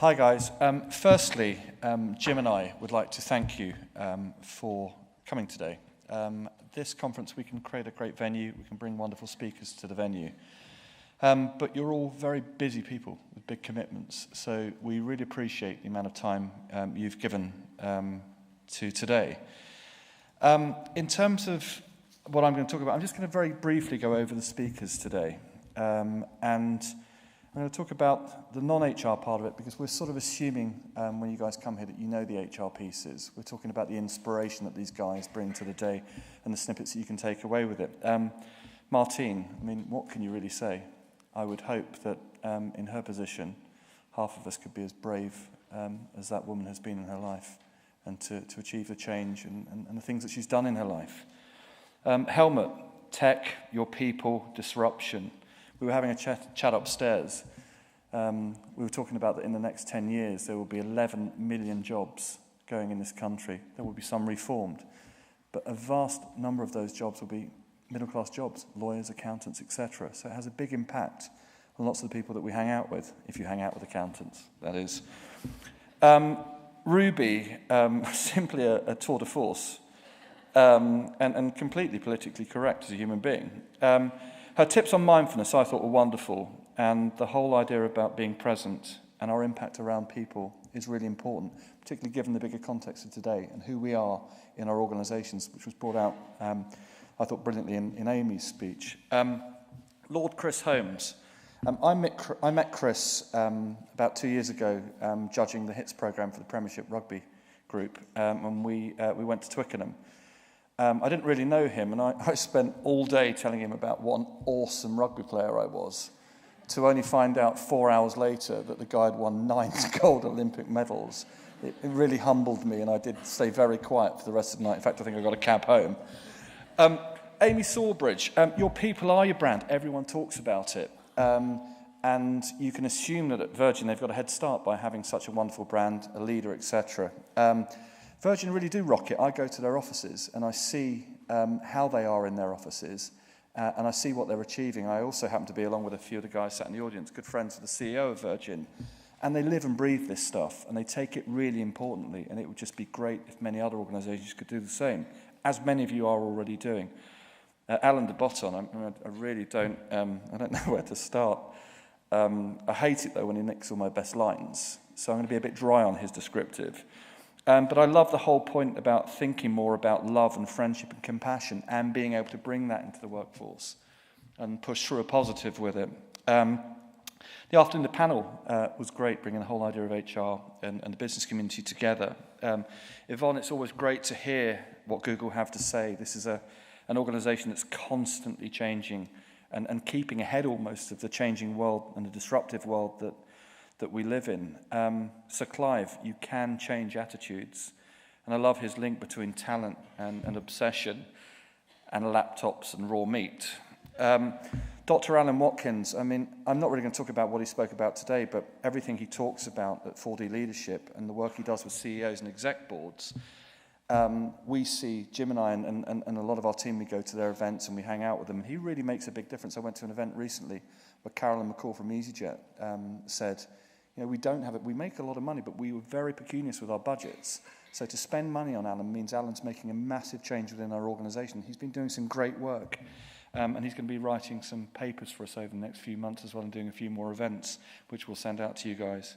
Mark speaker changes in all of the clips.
Speaker 1: Hi guys. Firstly, Jim and I would like to thank you for coming today. This conference, we can create a great venue, we can bring wonderful speakers to the venue. But you're all very busy people with big commitments, so we really appreciate the amount of time you've given to today. In terms of what I'm going to talk about, I'm just going to very briefly go over the speakers today. And I'm going to talk about the non-HR part of it, because we're sort of assuming when you guys come here that you know the HR pieces. We're talking about the inspiration that these guys bring to the day and the snippets that you can take away with it. Martine, I mean, what can you really say? I would hope that in her position, half of us could be as brave as that woman has been in her life, and to achieve the change and the things that she's done in her life. Helmut, tech, your people, disruption. We were having a chat upstairs. We were talking about that in the next 10 years there will be 11 million jobs going in this country. There will be some reformed, but a vast number of those jobs will be middle-class jobs, lawyers, accountants, etc. So it has a big impact on lots of the people that we hang out with, if you hang out with accountants, that is. Ruby, simply a tour de force, and completely politically correct as a human being. Her tips on mindfulness I thought were wonderful, and the whole idea about being present and our impact around people is really important, particularly given the bigger context of today and who we are in our organisations, which was brought out, I thought, brilliantly in Amy's speech. Lord Chris Holmes. I met Chris about 2 years ago judging the HITS programme for the Premiership Rugby Group, and we went to Twickenham. I didn't really know him, and I spent all day telling him about what an awesome rugby player I was, to only find out 4 hours later that the guy had won 9 gold Olympic medals. It really humbled me, and I did stay very quiet for the rest of the night. In fact, I think I got a cab home. Amy Sawbridge, your people are your brand. Everyone talks about it. And you can assume that at Virgin they've got a head start by having such a wonderful brand, a leader, etc. Virgin really do rock it. I go to their offices and I see how they are in their offices, and I see what they're achieving. I also happen to be, along with a few of the guys sat in the audience, good friends of the CEO of Virgin, and they live and breathe this stuff, and they take it really importantly, and it would just be great if many other organisations could do the same, as many of you are already doing. Alan de Botton, I really don't, I don't know where to start. I hate it though when he nicks all my best lines, so I'm going to be a bit dry on his descriptive. But I love the whole point about thinking more about love and friendship and compassion, and being able to bring that into the workforce and push through a positive with it. The afternoon, the panel was great, bringing the whole idea of HR and the business community together. Yvonne, it's always great to hear what Google have to say. This is an organisation that's constantly changing and keeping ahead almost of the changing world and the disruptive world that we live in. So Clive, you can change attitudes. And I love his link between talent and obsession and laptops and raw meat. Dr. Alan Watkins, I mean, I'm not really going to talk about what he spoke about today, but everything he talks about at 4D Leadership and the work he does with CEOs and exec boards, we see, Jim and I and a lot of our team, we go to their events and we hang out with them. He really makes a big difference. I went to an event recently where Carolyn McCall from EasyJet said, you know, we make a lot of money, but we were very pecunious with our budgets. So to spend money on Alan means Alan's making a massive change within our organisation. He's been doing some great work, and he's going to be writing some papers for us over the next few months as well, and doing a few more events, which we'll send out to you guys.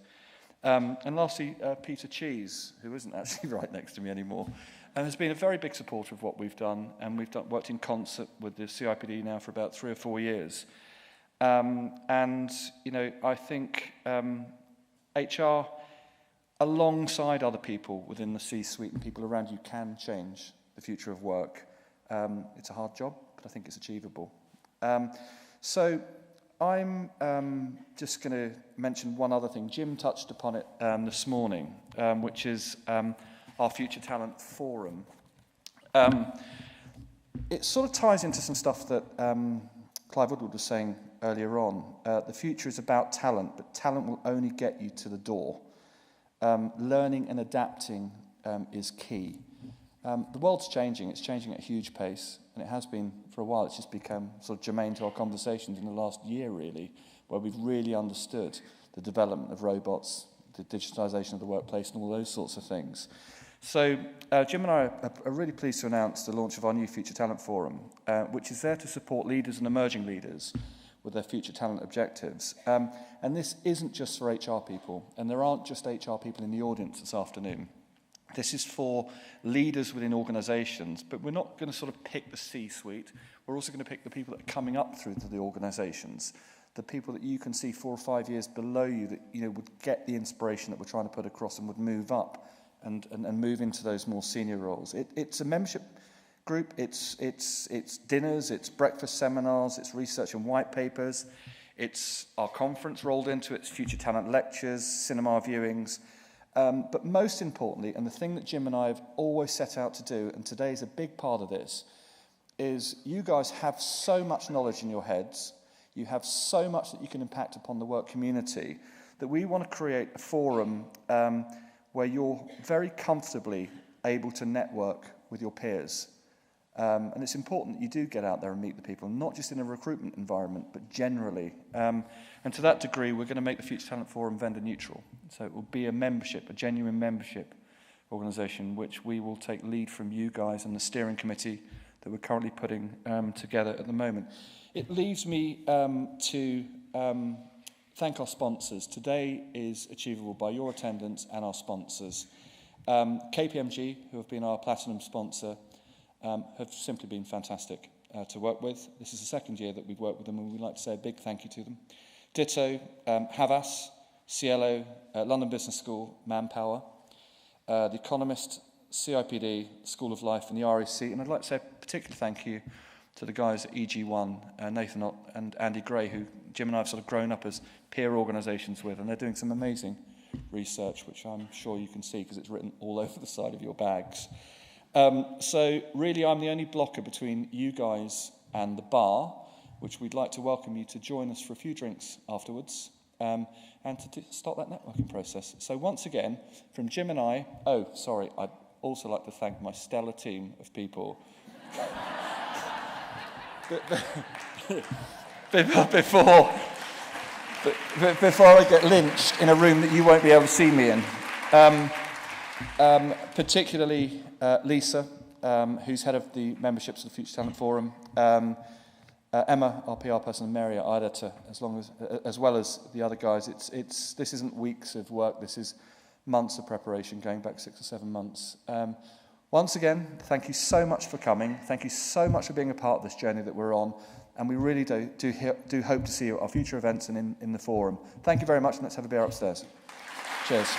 Speaker 1: And lastly, Peter Cheese, who isn't actually right next to me anymore, has been a very big supporter of what we've done, and we've worked in concert with the CIPD now for about 3 or 4 years. And, you know, I think HR, alongside other people within the C-suite and people around you, can change the future of work. It's a hard job, but I think it's achievable. So I'm just going to mention one other thing. Jim touched upon it this morning, which is our Future Talent Forum. It sort of ties into some stuff that Clive Woodward was saying earlier on. The future is about talent, but talent will only get you to the door. Learning and adapting is key. The world's changing. It's changing at a huge pace, and it has been for a while. It's just become sort of germane to our conversations in the last year, really, where we've really understood the development of robots, the digitisation of the workplace and all those sorts of things. So Jim and I are really pleased to announce the launch of our new Future Talent Forum, which is there to support leaders and emerging leaders with their future talent objectives. And this isn't just for HR people, and there aren't just HR people in the audience this afternoon. This is for leaders within organisations, but we're not going to sort of pick the C-suite. We're also going to pick the people that are coming up through to the organisations, the people that you can see 4 or 5 years below you that would get the inspiration that we're trying to put across and would move up and move into those more senior roles. It's a membership group. It's dinners, it's breakfast seminars, it's research and white papers. It's our conference rolled into it, it's future talent lectures, cinema viewings. But most importantly, and the thing that Jim and I have always set out to do, and today is a big part of this, is you guys have so much knowledge in your heads, you have so much that you can impact upon the work community, that we want to create a forum where you're very comfortably able to network with your peers. And it's important that you do get out there and meet the people, not just in a recruitment environment, but generally. And to that degree, we're going to make the Future Talent Forum vendor neutral. So it will be a membership, a genuine membership organisation, which we will take lead from you guys and the steering committee that we're currently putting together at the moment. It leaves me to thank our sponsors. Today is achievable by your attendance and our sponsors. KPMG, who have been our platinum sponsor, have simply been fantastic to work with. This is the second year that we've worked with them, and we'd like to say a big thank you to them. Ditto, Havas, Cielo, London Business School, Manpower, The Economist, CIPD, School of Life, and the REC. And I'd like to say a particular thank you to the guys at EG1, Nathan Ott and Andy Gray, who Jim and I have sort of grown up as peer organisations with, and they're doing some amazing research, which I'm sure you can see because it's written all over the side of your bags. So really, I'm the only blocker between you guys and the bar, which we'd like to welcome you to join us for a few drinks afterwards, and to start that networking process. So once again, from Jim and I, I'd also like to thank my stellar team of people. Before I get lynched in a room that you won't be able to see me in. Particularly Lisa, who's head of the memberships of the Future Talent Forum, Emma, our PR person, and Mary, our editor, as well as the other guys. This isn't weeks of work. This is months of preparation, going back 6 or 7 months. Once again, thank you so much for coming. Thank you so much for being a part of this journey that we're on. And we really do hope to see you at our future events and in the forum. Thank you very much, and let's have a beer upstairs. Cheers.